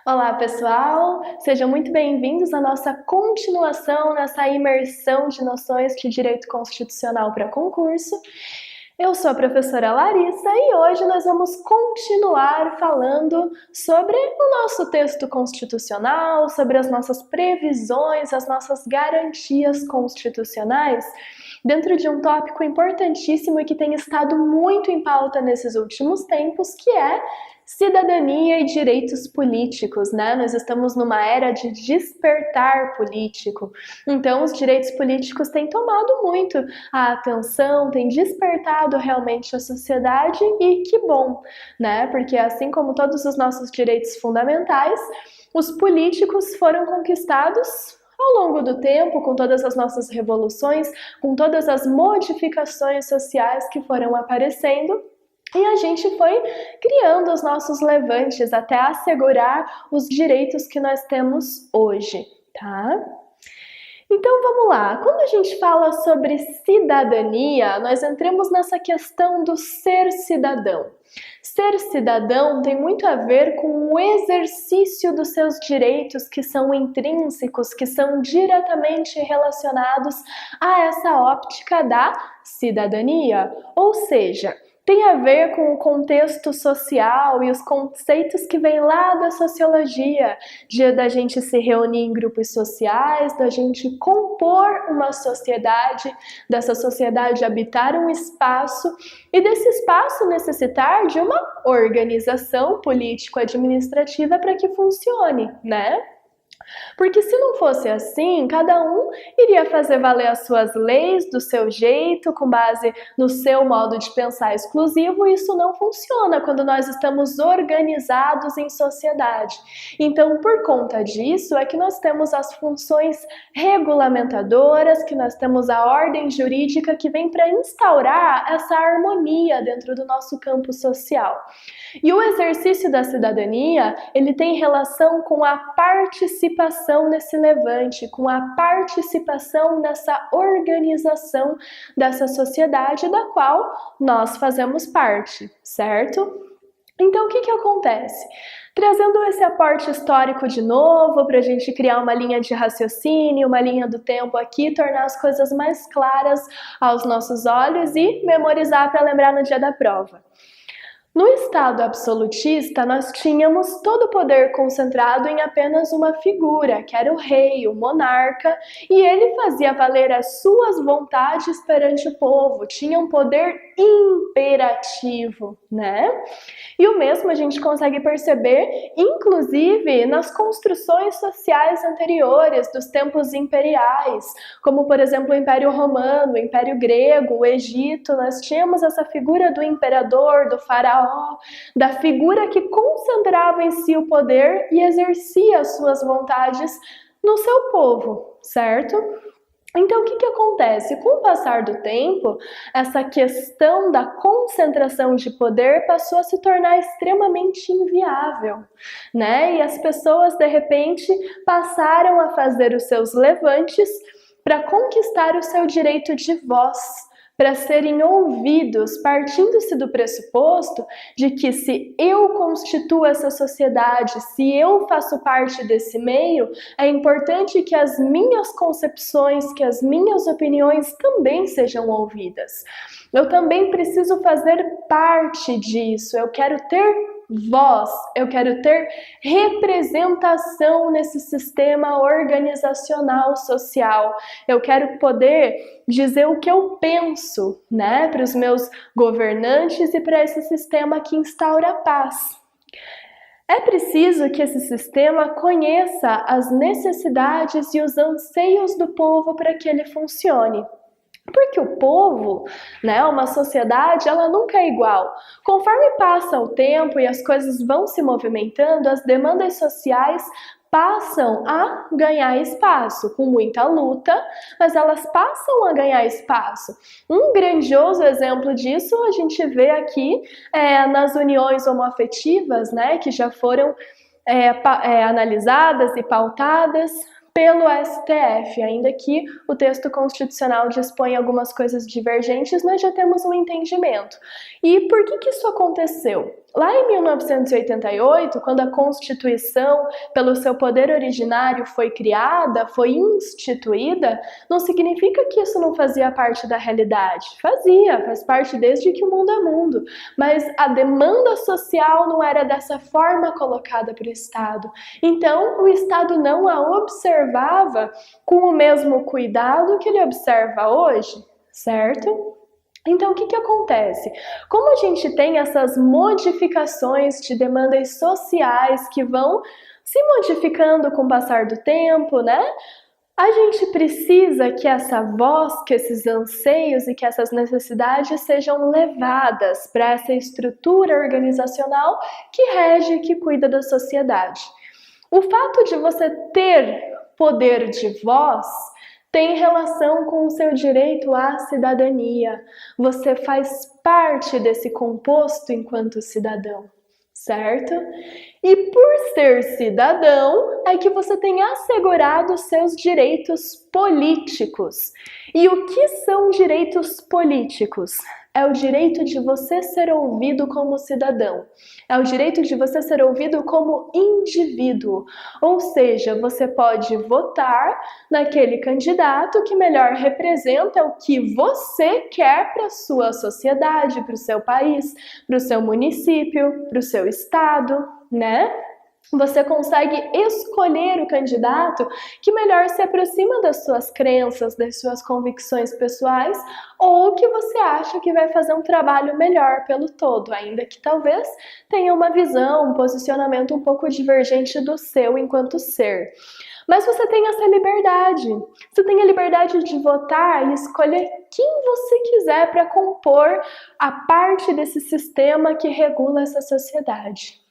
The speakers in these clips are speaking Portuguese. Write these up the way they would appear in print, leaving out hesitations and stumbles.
Olá pessoal, sejam muito bem-vindos à nossa continuação nessa imersão de noções de direito constitucional para concurso. Eu sou a professora Larissa e hoje nós vamos continuar falando sobre o nosso texto constitucional, sobre as nossas previsões, as nossas garantias constitucionais, dentro de um tópico importantíssimo e que tem estado muito em pauta nesses últimos tempos, que é cidadania e direitos políticos, né? Nós estamos numa era de despertar político, então os direitos políticos têm tomado muito a atenção, têm despertado realmente a sociedade e que bom, né? Porque assim como todos os nossos direitos fundamentais, os políticos foram conquistados ao longo do tempo, com todas as nossas revoluções, com todas as modificações sociais que foram aparecendo, e a gente foi criando os nossos levantes até assegurar os direitos que nós temos hoje, tá? Então vamos lá, quando a gente fala sobre cidadania, nós entramos nessa questão do ser cidadão. Ser cidadão tem muito a ver com o exercício dos seus direitos que são intrínsecos, que são diretamente relacionados a essa óptica da cidadania, ou seja, tem a ver com o contexto social e os conceitos que vêm lá da sociologia, da gente se reunir em grupos sociais, da gente compor uma sociedade, dessa sociedade habitar um espaço e desse espaço necessitar de uma organização político-administrativa para que funcione, né? Porque se não fosse assim, cada um iria fazer valer as suas leis do seu jeito, com base no seu modo de pensar exclusivo, e isso não funciona quando nós estamos organizados em sociedade. Então, por conta disso, é que nós temos as funções regulamentadoras, que nós temos a ordem jurídica que vem para instaurar essa harmonia dentro do nosso campo social. E o exercício da cidadania, ele tem relação com a participação nesse levante, com a participação nessa organização dessa sociedade da qual nós fazemos parte, certo? Então, o que acontece? Trazendo esse aporte histórico de novo, para a gente criar uma linha de raciocínio, uma linha do tempo aqui, tornar as coisas mais claras aos nossos olhos e memorizar para lembrar no dia da prova. No Estado absolutista, nós tínhamos todo o poder concentrado em apenas uma figura, que era o rei, o monarca, e ele fazia valer as suas vontades perante o povo, tinha um poder imperativo, né? E o mesmo a gente consegue perceber, inclusive, nas construções sociais anteriores dos tempos imperiais, como, por exemplo, o Império Romano, o Império Grego, o Egito. Nós tínhamos essa figura do imperador, do faraó, da figura que concentrava em si o poder e exercia as suas vontades no seu povo, certo? Então, o que acontece? Com o passar do tempo, essa questão da concentração de poder passou a se tornar extremamente inviável, né? E as pessoas, de repente, passaram a fazer os seus levantes para conquistar o seu direito de voz, para serem ouvidos, partindo-se do pressuposto de que se eu constituo essa sociedade, se eu faço parte desse meio, é importante que as minhas concepções, que as minhas opiniões também sejam ouvidas. Eu também preciso fazer parte disso, eu quero ter voz, eu quero ter representação nesse sistema organizacional social, eu quero poder dizer o que eu penso, né, para os meus governantes e para esse sistema que instaura a paz. É preciso que esse sistema conheça as necessidades e os anseios do povo para que ele funcione. Porque o povo, né, uma sociedade, ela nunca é igual. Conforme passa o tempo e as coisas vão se movimentando, as demandas sociais passam a ganhar espaço, com muita luta, mas elas passam a ganhar espaço. Um grandioso exemplo disso a gente vê aqui nas uniões homoafetivas, né, que já foram analisadas e pautadas pelo STF, ainda que o texto constitucional dispõe algumas coisas divergentes, nós já temos um entendimento. E por que isso aconteceu? Lá em 1988, quando a Constituição, pelo seu poder originário, foi criada, foi instituída, não significa que isso não fazia parte da realidade. Faz parte desde que o mundo é mundo. Mas a demanda social não era dessa forma colocada para o Estado. Então, o Estado não a observava com o mesmo cuidado que ele observa hoje, certo? Então, o que acontece? Como a gente tem essas modificações de demandas sociais que vão se modificando com o passar do tempo, né? A gente precisa que essa voz, que esses anseios e que essas necessidades sejam levadas para essa estrutura organizacional que rege e que cuida da sociedade. O fato de você ter poder de voz tem relação com o seu direito à cidadania. Você faz parte desse composto enquanto cidadão, certo? E por ser cidadão, é que você tem assegurado seus direitos políticos. E o que são direitos políticos? É o direito de você ser ouvido como cidadão. É o direito de você ser ouvido como indivíduo. Ou seja, você pode votar naquele candidato que melhor representa o que você quer para a sua sociedade, para o seu país, para o seu município, para o seu estado, né? Você consegue escolher o candidato que melhor se aproxima das suas crenças, das suas convicções pessoais, ou que você acha que vai fazer um trabalho melhor pelo todo, ainda que talvez tenha uma visão, um posicionamento um pouco divergente do seu enquanto ser. Mas você tem essa liberdade. Você tem a liberdade de votar e escolher quem você quiser para compor a parte desse sistema que regula essa sociedade.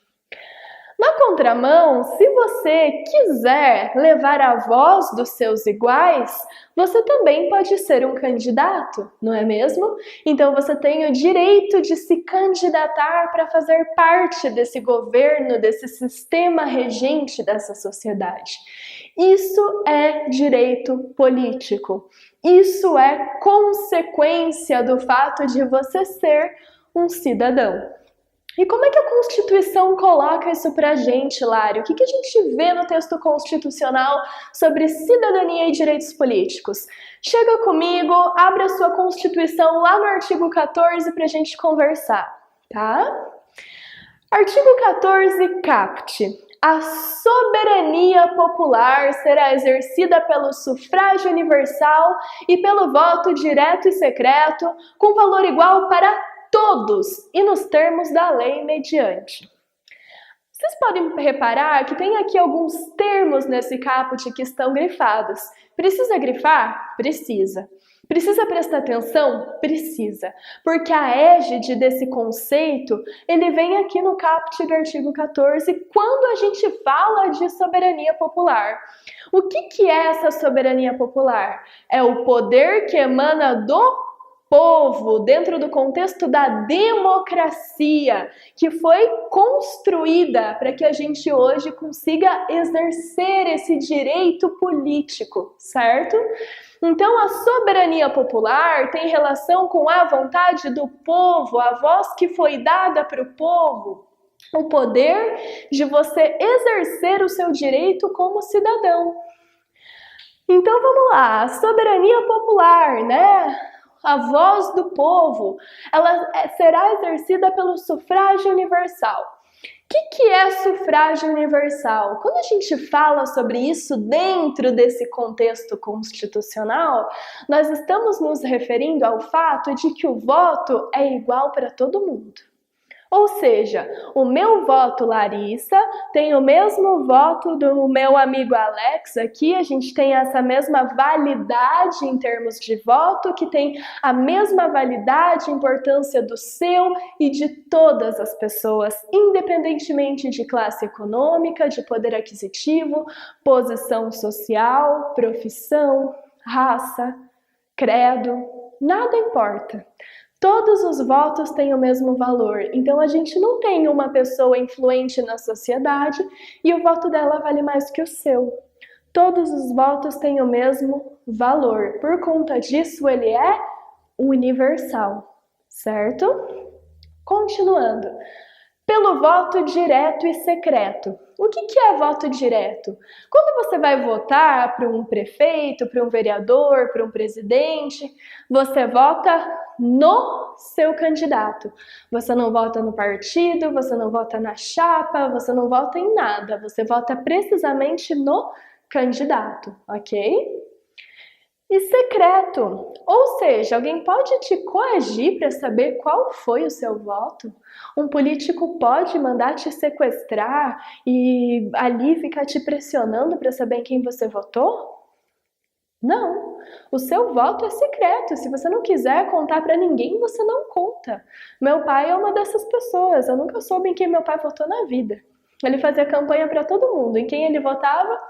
Na contramão, se você quiser levar a voz dos seus iguais, você também pode ser um candidato, não é mesmo? Então você tem o direito de se candidatar para fazer parte desse governo, desse sistema regente dessa sociedade. Isso é direito político. Isso é consequência do fato de você ser um cidadão. E como é que a Constituição coloca isso pra gente, Lari? O que a gente vê no texto constitucional sobre cidadania e direitos políticos? Chega comigo, abre a sua Constituição lá no artigo 14 pra gente conversar, tá? Artigo 14, caput. A soberania popular será exercida pelo sufrágio universal e pelo voto direto e secreto, com valor igual para todos e nos termos da lei mediante. Vocês podem reparar que tem aqui alguns termos nesse caput que estão grifados. Precisa grifar? Precisa. Precisa prestar atenção? Precisa. Porque a égide desse conceito, ele vem aqui no caput do artigo 14, quando a gente fala de soberania popular. O que é essa soberania popular? É o poder que emana do povo, dentro do contexto da democracia, que foi construída para que a gente hoje consiga exercer esse direito político, certo? Então, a soberania popular tem relação com a vontade do povo, a voz que foi dada para o povo, o poder de você exercer o seu direito como cidadão. Então, vamos lá, a soberania popular, né? A voz do povo, ela será exercida pelo sufrágio universal. O que é sufrágio universal? Quando a gente fala sobre isso dentro desse contexto constitucional, nós estamos nos referindo ao fato de que o voto é igual para todo mundo. Ou seja, o meu voto, Larissa, tem o mesmo voto do meu amigo Alex aqui, a gente tem essa mesma validade em termos de voto, que tem a mesma validade e importância do seu e de todas as pessoas, independentemente de classe econômica, de poder aquisitivo, posição social, profissão, raça, credo, nada importa. Todos os votos têm o mesmo valor, então a gente não tem uma pessoa influente na sociedade e o voto dela vale mais que o seu. Todos os votos têm o mesmo valor, por conta disso ele é universal, certo? Continuando. Pelo voto direto e secreto. O que é voto direto? Quando você vai votar para um prefeito, para um vereador, para um presidente, você vota no seu candidato. Você não vota no partido, você não vota na chapa, você não vota em nada. Você vota precisamente no candidato, ok? E secreto, ou seja, alguém pode te coagir para saber qual foi o seu voto? Um político pode mandar te sequestrar e ali ficar te pressionando para saber em quem você votou? Não, o seu voto é secreto. Se você não quiser contar para ninguém, você não conta. Meu pai é uma dessas pessoas, eu nunca soube em quem meu pai votou na vida. Ele fazia campanha para todo mundo, em quem ele votava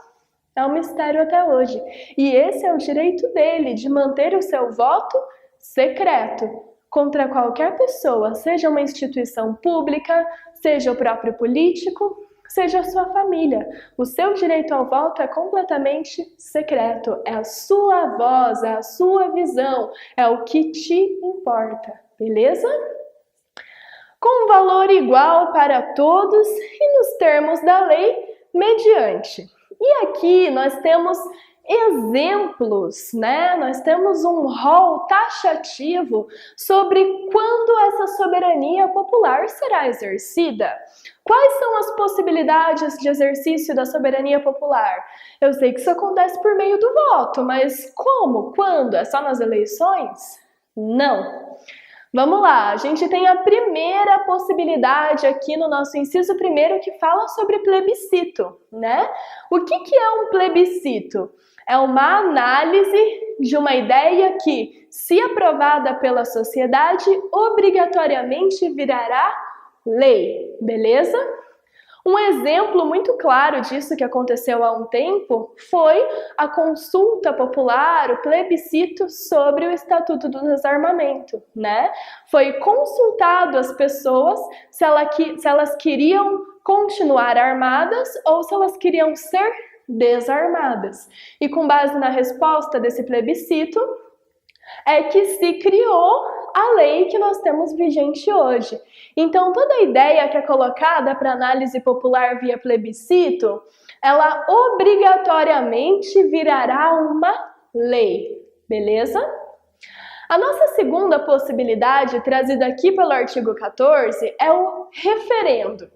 é um mistério até hoje. E esse é o direito dele, de manter o seu voto secreto contra qualquer pessoa, seja uma instituição pública, seja o próprio político, seja a sua família. O seu direito ao voto é completamente secreto. É a sua voz, é a sua visão, é o que te importa, beleza? Com valor igual para todos e nos termos da lei, mediante. E aqui nós temos exemplos, né? Nós temos um rol taxativo sobre quando essa soberania popular será exercida. Quais são as possibilidades de exercício da soberania popular? Eu sei que isso acontece por meio do voto, mas como? Quando? É só nas eleições? Não. Vamos lá, a gente tem a primeira possibilidade aqui no nosso inciso primeiro que fala sobre plebiscito, né? O que é um plebiscito? É uma análise de uma ideia que, se aprovada pela sociedade, obrigatoriamente virará lei, beleza? Um exemplo muito claro disso que aconteceu há um tempo foi a consulta popular, o plebiscito sobre o Estatuto do Desarmamento, né? Foi consultado as pessoas se elas queriam continuar armadas ou se elas queriam ser desarmadas. E com base na resposta desse plebiscito, é que se criou a lei que nós temos vigente hoje. Então, toda a ideia que é colocada para análise popular via plebiscito, ela obrigatoriamente virará uma lei, beleza? A nossa segunda possibilidade, trazida aqui pelo artigo 14, é o referendo.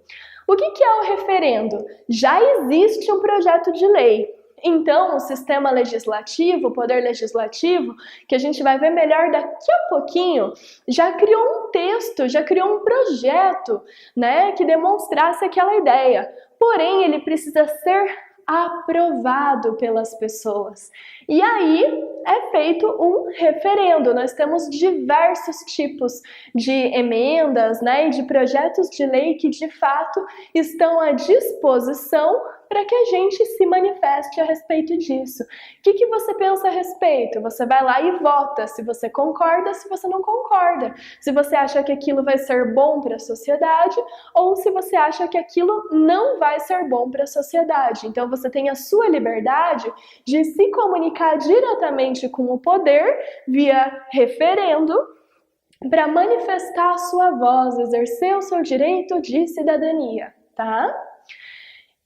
O que é o referendo? Já existe um projeto de lei. Então, o sistema legislativo, o poder legislativo, que a gente vai ver melhor daqui a pouquinho, já criou um texto, já criou um projeto, né, que demonstrasse aquela ideia. Porém, ele precisa ser aprovado pelas pessoas. E aí é feito um referendo. Nós temos diversos tipos de emendas, né, e de projetos de lei que de fato estão à disposição para que a gente se manifeste a respeito disso. O que você pensa a respeito? Você vai lá e vota, se você concorda, se você não concorda. Se você acha que aquilo vai ser bom para a sociedade ou se você acha que aquilo não vai ser bom para a sociedade. Então você tem a sua liberdade de se comunicar diretamente com o poder via referendo para manifestar a sua voz, exercer o seu direito de cidadania, tá?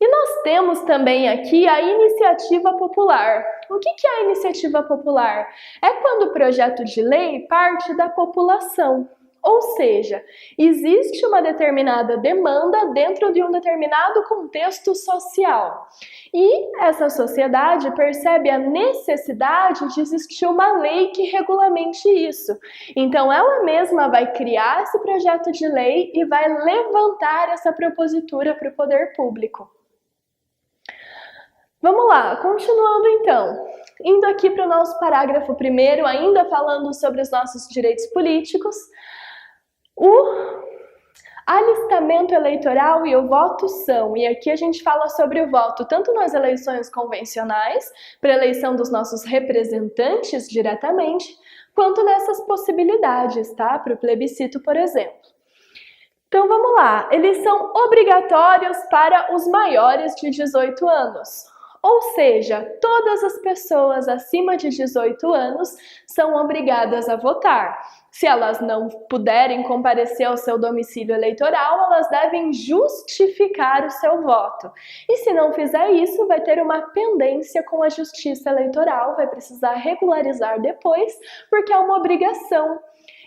E nós temos também aqui a iniciativa popular. O que é a iniciativa popular? É quando o projeto de lei parte da população. Ou seja, existe uma determinada demanda dentro de um determinado contexto social. E essa sociedade percebe a necessidade de existir uma lei que regulamente isso. Então, ela mesma vai criar esse projeto de lei e vai levantar essa propositura para o poder público. Vamos lá, continuando então. Indo aqui para o nosso parágrafo primeiro, ainda falando sobre os nossos direitos políticos, o alistamento eleitoral e o voto são, e aqui a gente fala sobre o voto tanto nas eleições convencionais, para a eleição dos nossos representantes diretamente, quanto nessas possibilidades, tá? Para o plebiscito, por exemplo. Então vamos lá, eles são obrigatórios para os maiores de 18 anos. Ou seja, todas as pessoas acima de 18 anos são obrigadas a votar. Se elas não puderem comparecer ao seu domicílio eleitoral, elas devem justificar o seu voto. E se não fizer isso, vai ter uma pendência com a Justiça Eleitoral, vai precisar regularizar depois, porque é uma obrigação.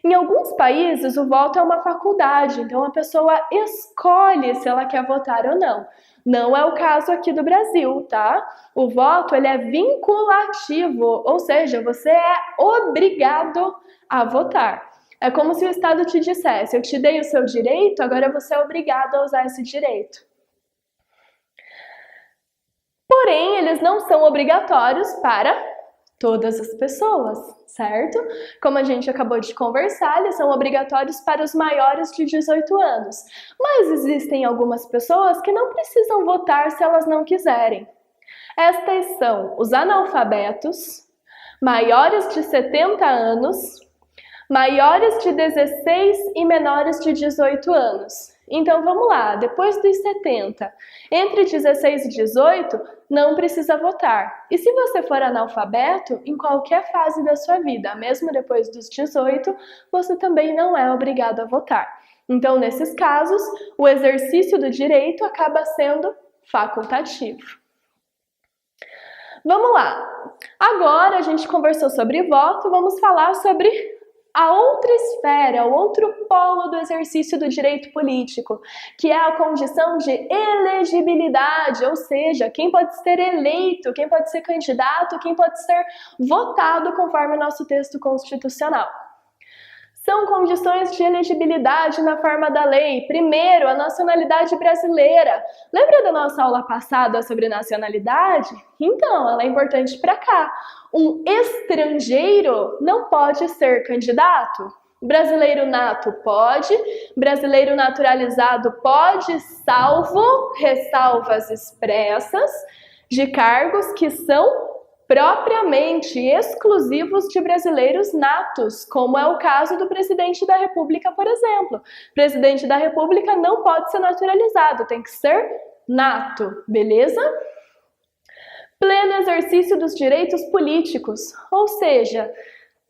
Em alguns países, o voto é uma faculdade, então a pessoa escolhe se ela quer votar ou não. Não é o caso aqui do Brasil, tá? O voto, ele é vinculativo, ou seja, você é obrigado a votar. É como se o Estado te dissesse, eu te dei o seu direito, agora você é obrigado a usar esse direito. Porém, eles não são obrigatórios para todas as pessoas, certo? Como a gente acabou de conversar, eles são obrigatórios para os maiores de 18 anos. Mas existem algumas pessoas que não precisam votar se elas não quiserem. Estas são os analfabetos, maiores de 70 anos, maiores de 16 e menores de 18 anos. Então vamos lá, depois dos 70, entre 16 e 18, não precisa votar. E se você for analfabeto, em qualquer fase da sua vida, mesmo depois dos 18, você também não é obrigado a votar. Então, nesses casos, o exercício do direito acaba sendo facultativo. Vamos lá. Agora a gente conversou sobre voto, vamos falar sobre a outra esfera, o outro polo do exercício do direito político, que é a condição de elegibilidade, ou seja, quem pode ser eleito, quem pode ser candidato, quem pode ser votado conforme o nosso texto constitucional. São condições de elegibilidade na forma da lei. Primeiro, a nacionalidade brasileira. Lembra da nossa aula passada sobre nacionalidade? Então, ela é importante para cá. Um estrangeiro não pode ser candidato. Brasileiro nato pode, brasileiro naturalizado pode, salvo ressalvas expressas de cargos que são propriamente exclusivos de brasileiros natos, como é o caso do presidente da República, por exemplo. O presidente da República não pode ser naturalizado, tem que ser nato, beleza? Pleno exercício dos direitos políticos, ou seja,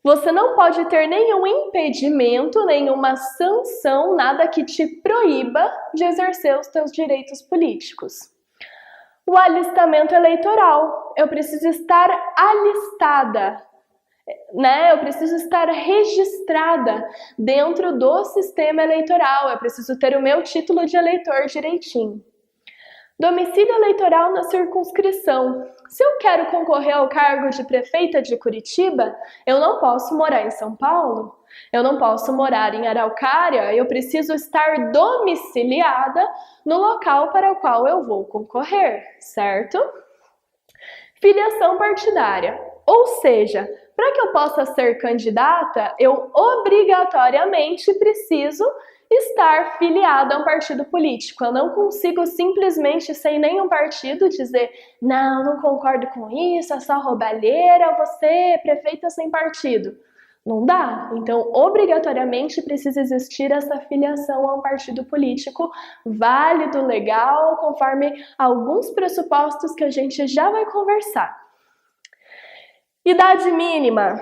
você não pode ter nenhum impedimento, nenhuma sanção, nada que te proíba de exercer os teus direitos políticos. O alistamento eleitoral. Eu preciso estar alistada, né? Eu preciso estar registrada dentro do sistema eleitoral. Eu preciso ter o meu título de eleitor direitinho. Domicílio eleitoral na circunscrição. Se eu quero concorrer ao cargo de prefeita de Curitiba, eu não posso morar em São Paulo, eu não posso morar em Araucária, eu preciso estar domiciliada no local para o qual eu vou concorrer, certo? Filiação partidária, ou seja, para que eu possa ser candidata, eu obrigatoriamente preciso estar filiada a um partido político. Eu não consigo simplesmente, sem nenhum partido, dizer não concordo com isso, é só roubalheira, você é prefeita sem partido. Não dá. Então, obrigatoriamente precisa existir essa filiação a um partido político válido, legal, conforme alguns pressupostos que a gente já vai conversar. Idade mínima.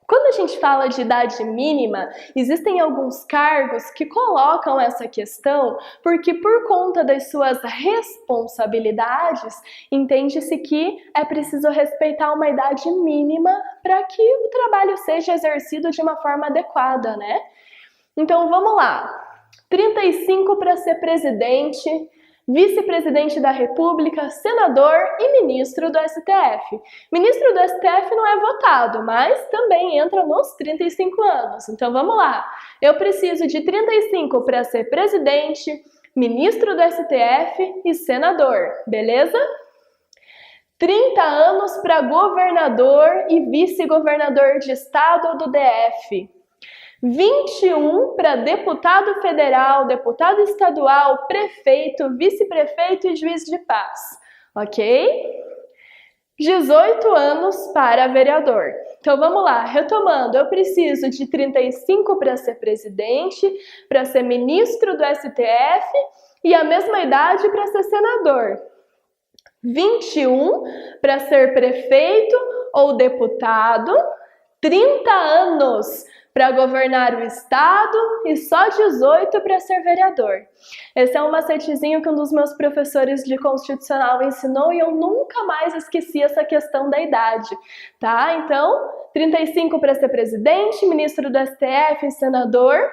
Quando a gente fala de idade mínima, existem alguns cargos que colocam essa questão porque, por conta das suas responsabilidades, entende-se que é preciso respeitar uma idade mínima para que o trabalho seja exercido de uma forma adequada, né? Então vamos lá. 35 para ser presidente, vice-presidente da República, senador e ministro do STF. Ministro do STF não é votado, mas também entra nos 35 anos. Então vamos lá. Eu preciso de 35 para ser presidente, ministro do STF e senador, beleza? 30 anos para governador e vice-governador de estado ou do DF. 21 para deputado federal, deputado estadual, prefeito, vice-prefeito e juiz de paz, ok? 18 anos para vereador. Então vamos lá, retomando, eu preciso de 35 para ser presidente, para ser ministro do STF e a mesma idade para ser senador. 21 para ser prefeito ou deputado, 30 anos para governar o estado e só 18 para ser vereador. Esse é um macetezinho que um dos meus professores de constitucional ensinou e eu nunca mais esqueci essa questão da idade, tá? Então, 35 para ser presidente, ministro do STF e senador,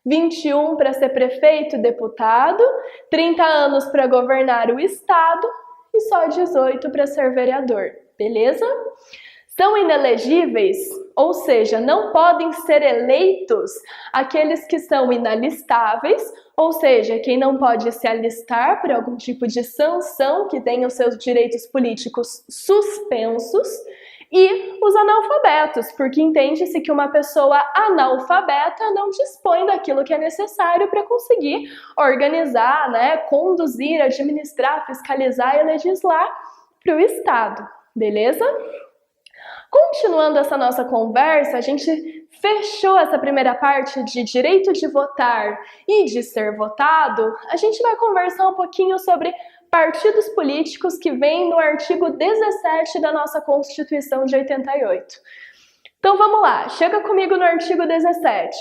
21 para ser prefeito e deputado, 30 anos para governar o estado e só 18 para ser vereador, beleza? São inelegíveis, ou seja, não podem ser eleitos aqueles que são inalistáveis, ou seja, quem não pode se alistar por algum tipo de sanção que tenha os seus direitos políticos suspensos, e os analfabetos, porque entende-se que uma pessoa analfabeta não dispõe daquilo que é necessário para conseguir organizar, conduzir, administrar, fiscalizar e legislar para o Estado, beleza? Continuando essa nossa conversa, a gente fechou essa primeira parte de direito de votar e de ser votado. A gente vai conversar um pouquinho sobre partidos políticos que vem no artigo 17 da nossa Constituição de 88. Então vamos lá, chega comigo no artigo 17.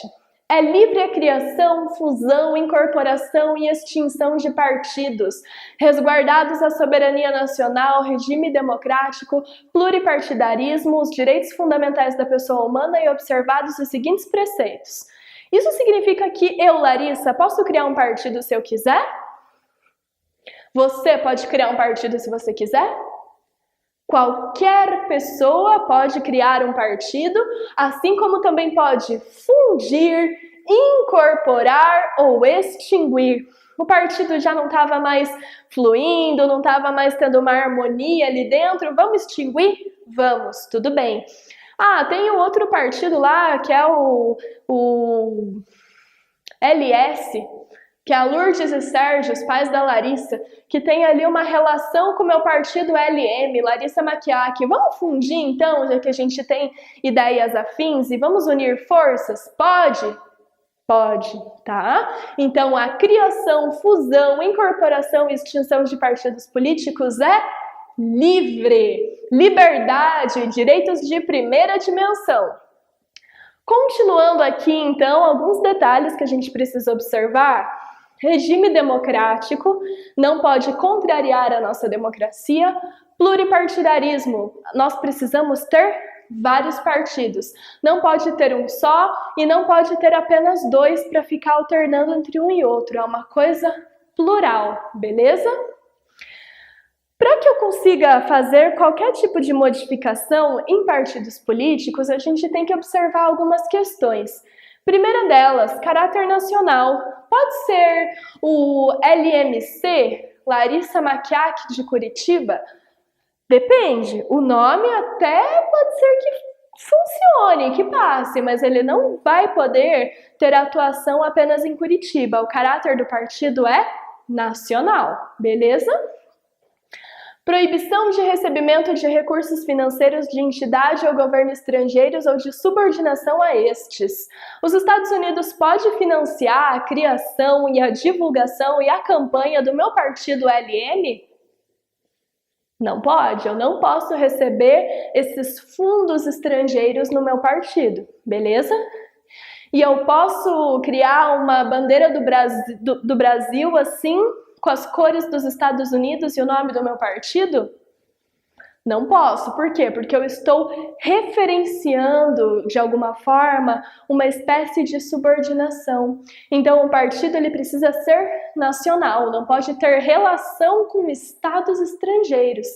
É livre a criação, fusão, incorporação e extinção de partidos, resguardados a soberania nacional, regime democrático, pluripartidarismo, os direitos fundamentais da pessoa humana e observados os seguintes preceitos. Isso significa que eu, Larissa, posso criar um partido se eu quiser? Você pode criar um partido se você quiser? Qualquer pessoa pode criar um partido, assim como também pode fundir, incorporar ou extinguir. O partido já não estava mais fluindo, não estava mais tendo uma harmonia ali dentro. Vamos extinguir? Vamos, tudo bem. Ah, tem um outro partido lá que é o LS, que é a Lourdes e Sérgio, os pais da Larissa, que tem ali uma relação com o meu partido LM, Larissa Maquiaque. Vamos fundir então, já que a gente tem ideias afins, e vamos unir forças? Pode? Pode, tá? Então a criação, fusão, incorporação e extinção de partidos políticos é livre. Liberdade, direitos de primeira dimensão. Continuando aqui então, alguns detalhes que a gente precisa observar. Regime democrático, não pode contrariar a nossa democracia. Pluripartidarismo, nós precisamos ter vários partidos. Não pode ter um só e não pode ter apenas dois para ficar alternando entre um e outro. É uma coisa plural, beleza? Para que eu consiga fazer qualquer tipo de modificação em partidos políticos, a gente tem que observar algumas questões. Primeira delas, caráter nacional. Pode ser o LMC, Larissa Maquiaque de Curitiba? Depende. O nome até pode ser que funcione, que passe, mas ele não vai poder ter atuação apenas em Curitiba. O caráter do partido é nacional, beleza? Proibição de recebimento de recursos financeiros de entidade ou governo estrangeiros ou de subordinação a estes. Os Estados Unidos podem financiar a criação e a divulgação e a campanha do meu partido LM? Não pode, eu não posso receber esses fundos estrangeiros no meu partido, beleza? E eu posso criar uma bandeira do Brasil assim, com as cores dos Estados Unidos e o nome do meu partido? Não posso. Por quê? Porque eu estou referenciando, de alguma forma, uma espécie de subordinação. Então, o partido ele precisa ser nacional, não pode ter relação com estados estrangeiros.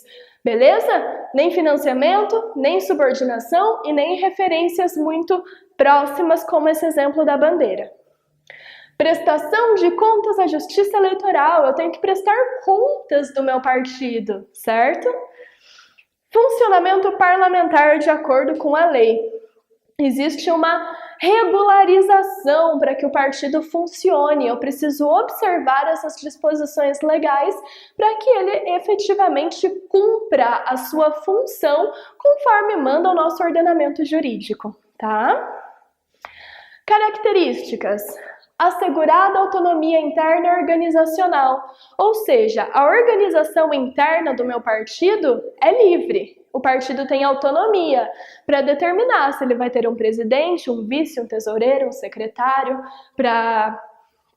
Beleza? Nem financiamento, nem subordinação e nem referências muito próximas, como esse exemplo da bandeira. Prestação de contas à Justiça Eleitoral. Eu tenho que prestar contas do meu partido, certo? Funcionamento parlamentar de acordo com a lei. Existe uma regularização para que o partido funcione. Eu preciso observar essas disposições legais para que ele efetivamente cumpra a sua função conforme manda o nosso ordenamento jurídico, tá? Características. Assegurada autonomia interna e organizacional, ou seja, a organização interna do meu partido é livre. O partido tem autonomia para determinar se ele vai ter um presidente, um vice, um tesoureiro, um secretário, para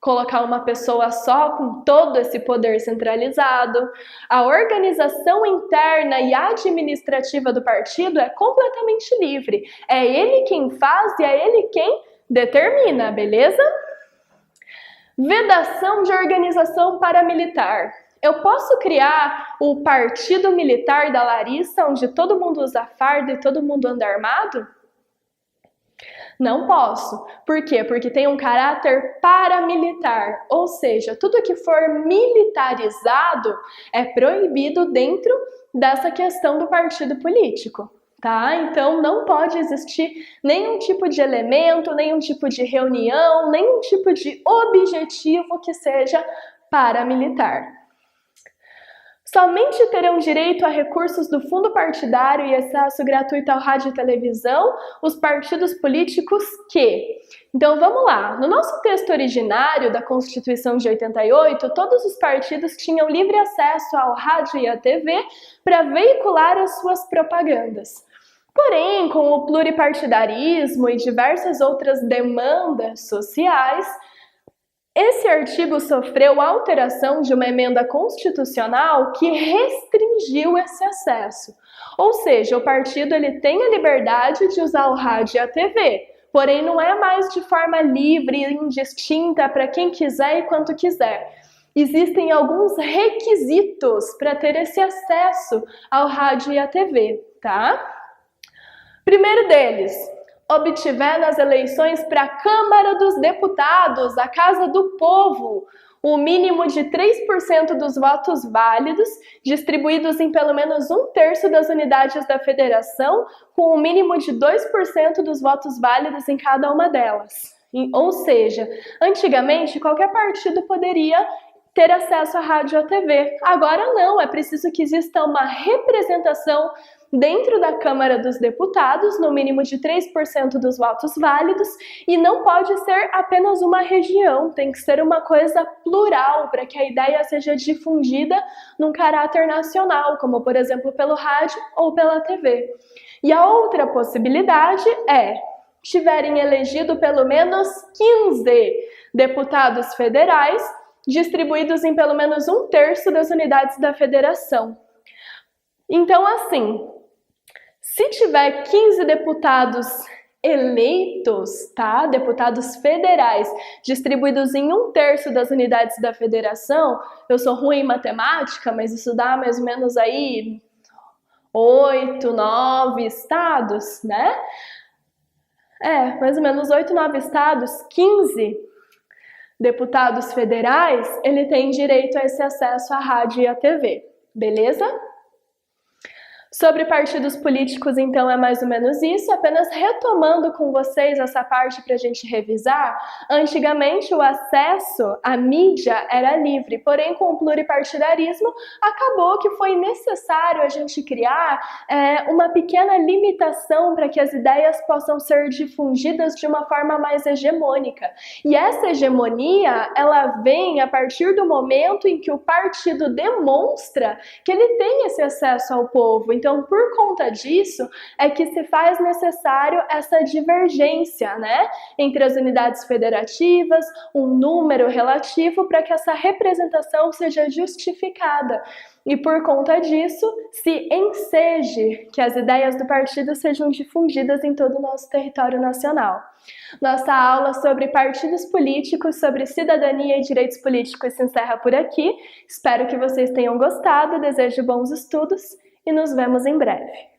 colocar uma pessoa só com todo esse poder centralizado. A organização interna e administrativa do partido é completamente livre. É ele quem faz e é ele quem determina, beleza? Vedação de organização paramilitar. Eu posso criar o partido militar da Larissa, onde todo mundo usa farda e todo mundo anda armado? Não posso. Por quê? Porque tem um caráter paramilitar, ou seja, tudo que for militarizado é proibido dentro dessa questão do partido político. Tá? Então não pode existir nenhum tipo de elemento, nenhum tipo de reunião, nenhum tipo de objetivo que seja paramilitar. Somente terão direito a recursos do fundo partidário e acesso gratuito ao rádio e televisão os partidos políticos que... Então vamos lá, no nosso texto originário da Constituição de 88, todos os partidos tinham livre acesso ao rádio e à TV para veicular as suas propagandas. Porém, com o pluripartidarismo e diversas outras demandas sociais, esse artigo sofreu alteração de uma emenda constitucional que restringiu esse acesso. Ou seja, o partido ele tem a liberdade de usar o rádio e a TV, porém não é mais de forma livre e indistinta para quem quiser e quanto quiser. Existem alguns requisitos para ter esse acesso ao rádio e à TV, tá? Primeiro deles, obtiver nas eleições para a Câmara dos Deputados, a Casa do Povo, o mínimo de 3% dos votos válidos, distribuídos em pelo menos 1/3 das unidades da federação, com o mínimo de 2% dos votos válidos em cada uma delas. Ou seja, antigamente qualquer partido poderia ter acesso à rádio e à TV. Agora não, é preciso que exista uma representação dentro da Câmara dos Deputados, no mínimo de 3% dos votos válidos, e não pode ser apenas uma região, tem que ser uma coisa plural, para que a ideia seja difundida num caráter nacional, como por exemplo pelo rádio ou pela TV. E a outra possibilidade é tiverem elegido pelo menos 15 deputados federais, distribuídos em pelo menos 1/3 das unidades da federação. Então, assim, se tiver 15 deputados eleitos, tá? Deputados federais, distribuídos em 1/3 das unidades da federação, eu sou ruim em matemática, mas isso dá mais ou menos aí 8, 9 estados, né? Mais ou menos 8, 9 estados, 15 deputados federais, ele tem direito a esse acesso à rádio e à TV, beleza? Sobre partidos políticos, então, é mais ou menos isso. Apenas retomando com vocês essa parte para a gente revisar, antigamente o acesso à mídia era livre, porém com o pluripartidarismo acabou que foi necessário a gente criar uma pequena limitação para que as ideias possam ser difundidas de uma forma mais hegemônica. E essa hegemonia, ela vem a partir do momento em que o partido demonstra que ele tem esse acesso ao povo. Então, por conta disso, é que se faz necessário essa divergência, né, entre as unidades federativas, um número relativo para que essa representação seja justificada. E por conta disso, se enseje que as ideias do partido sejam difundidas em todo o nosso território nacional. Nossa aula sobre partidos políticos, sobre cidadania e direitos políticos se encerra por aqui. Espero que vocês tenham gostado, desejo bons estudos e nos vemos em breve.